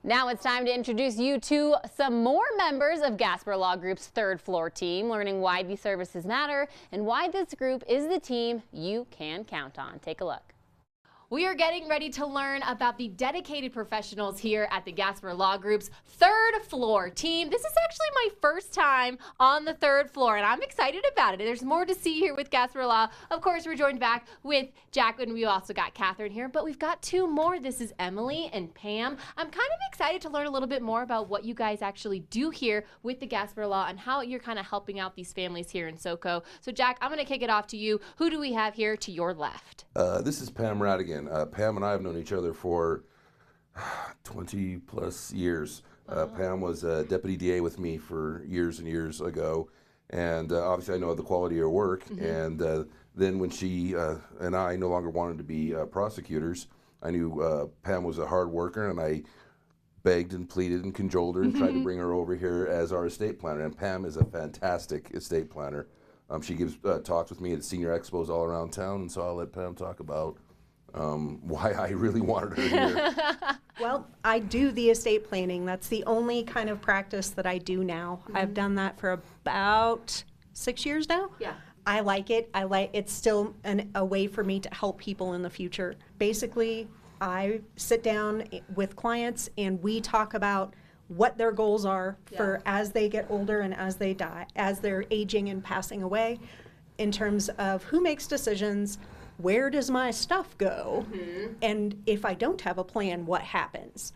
Now it's time to introduce you to some more members of Gasper Law Group's third floor team, learning why these services matter and why this group is the team you can count on. Take a look. We are getting ready to learn about the dedicated professionals here at the Gasper Law Group's third floor team. This is actually my first time on the third floor, and I'm excited about it. There's more to see here with Gasper Law. Of course, we're joined back with Jack, and we also got Catherine here, but we've got two more. This is Emily and Pam. I'm kind of excited to learn a little bit more about what you guys actually do here with the Gasper Law and how you're kind of helping out these families here in SoCo. So, Jack, I'm going to kick it off to you. Who do we have here to your left? This is Pam Radigan. Pam and I have known each other for 20 plus years. Pam was a deputy DA with me for years and years ago, and obviously I know the quality of her work. And then when she and I no longer wanted to be prosecutors, I knew Pam was a hard worker, and I begged and pleaded and cajoled her and tried to bring her over here as our estate planner. And Pam is a fantastic estate planner. She gives talks with me at senior expos all around town, and so I'll let Pam talk about why I really wanted her here. Well, I do the estate planning. That's the only kind of practice that I do now. I've done that for about 6 years now. Yeah. I like it. It's still a way for me to help people in the future. Basically, I sit down with clients and we talk about what their goals are for as they get older and as they die, as they're aging and passing away, in terms of who makes decisions, where does my stuff go, and if I don't have a plan, what happens?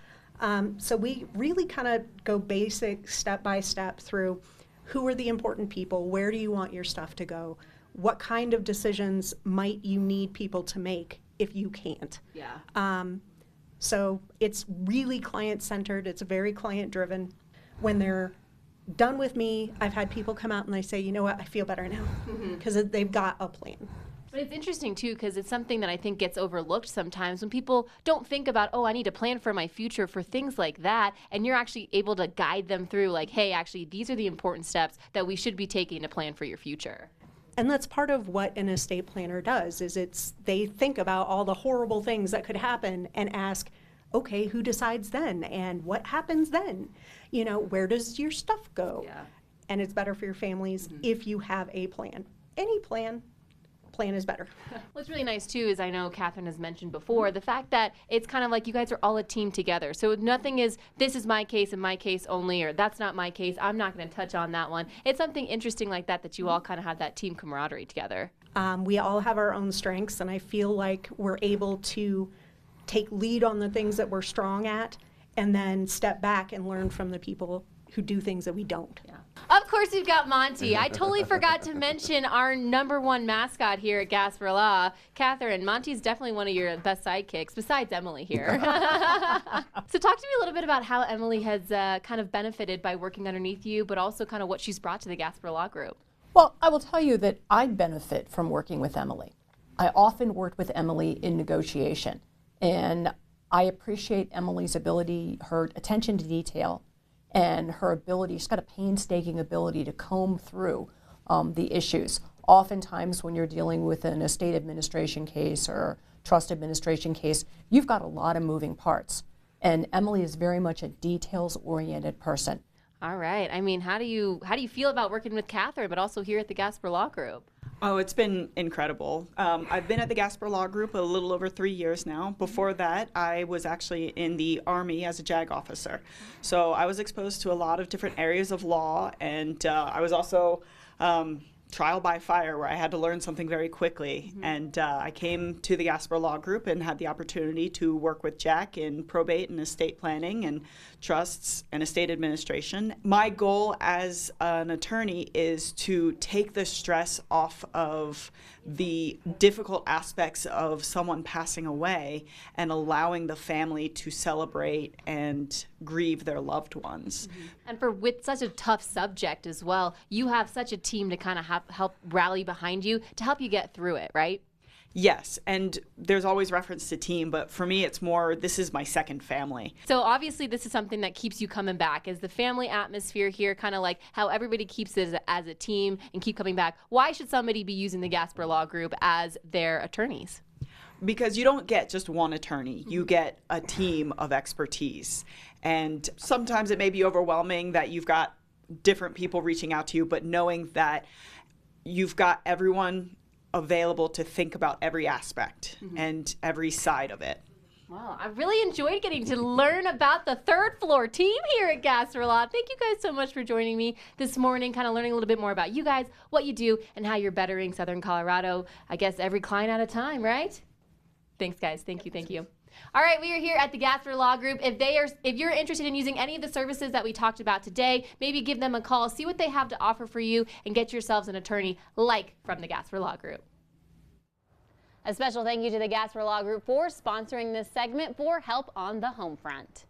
So we really kind of go basic, step by step through who are the important people, where do you want your stuff to go, what kind of decisions might you need people to make if you can't. So it's really client-centered. It's very client-driven. When they're done with me, I've had people come out and they say, you know what, I feel better now, because they've got a plan. But it's interesting, too, because it's something that I think gets overlooked sometimes when people don't think about, oh, I need to plan for my future for things like that, and you're actually able to guide them through, like, hey, actually, these are the important steps that we should be taking to plan for your future. And that's part of what an estate planner does, is they think about all the horrible things that could happen and ask, okay, who decides then? And what happens then? You know, where does your stuff go? And it's better for your families if you have a plan. Any plan is better. What's really nice, too, is I know Catherine has mentioned before, the fact that it's kind of like you guys are all a team together. So nothing is, this is my case and my case only, or that's not my case, I'm not going to touch on that one. It's something interesting like that you all kind of have that team camaraderie together. We all have our own strengths, and I feel like we're able to take lead on the things that we're strong at and then step back and learn from the people who do things that we don't. Of course, we've got Monty. I totally forgot to mention our #1 mascot here at Gasper Law. Catherine, Monty's definitely one of your best sidekicks, besides Emily here. So talk to me a little bit about how Emily has kind of benefited by working underneath you, but also kind of what she's brought to the Gasper Law Group. Well, I will tell you that I benefit from working with Emily. I often worked with Emily in negotiation, and I appreciate Emily's ability, her attention to detail, and her ability, she's got a painstaking ability to comb through the issues. Oftentimes when you're dealing with an estate administration case or trust administration case, you've got a lot of moving parts. And Emily is very much a details-oriented person. All right. I mean, how do you feel about working with Catherine, but also here at the Gasper Law Group? Oh, it's been incredible. I've been at the Gasper Law Group a little over 3 years now. Before that, I was actually in the Army as a JAG officer. So I was exposed to a lot of different areas of law, and I was also trial by fire, where I had to learn something very quickly. And I came to the Gasper Law Group and had the opportunity to work with Jack in probate and estate planning and trusts and estate administration. My goal as an attorney is to take the stress off of the difficult aspects of someone passing away and allowing the family to celebrate and grieve their loved ones. And with such a tough subject as well, you have such a team to kind of help rally behind you to help you get through it, right? Yes, and there's always reference to team, but for me it's more, this is my second family. So obviously this is something that keeps you coming back. Is the family atmosphere here kind of like how everybody keeps it as a team and keep coming back? Why should somebody be using the Gasper Law Group as their attorneys? Because you don't get just one attorney, you get a team of expertise. And sometimes it may be overwhelming that you've got different people reaching out to you, but knowing that you've got everyone available to think about every aspect and every side of it. Wow, I really enjoyed getting to learn about the third floor team here at Gasper Law. Thank you guys so much for joining me this morning, kind of learning a little bit more about you guys, what you do, and how you're bettering Southern Colorado, I guess every client at a time, right? Thanks, guys. Thank you. Thank you. All right, we are here at the Gasper Law Group. If you're interested in using any of the services that we talked about today, maybe give them a call, see what they have to offer for you, and get yourselves an attorney like from the Gasper Law Group. A special thank you to the Gasper Law Group for sponsoring this segment for help on the home front.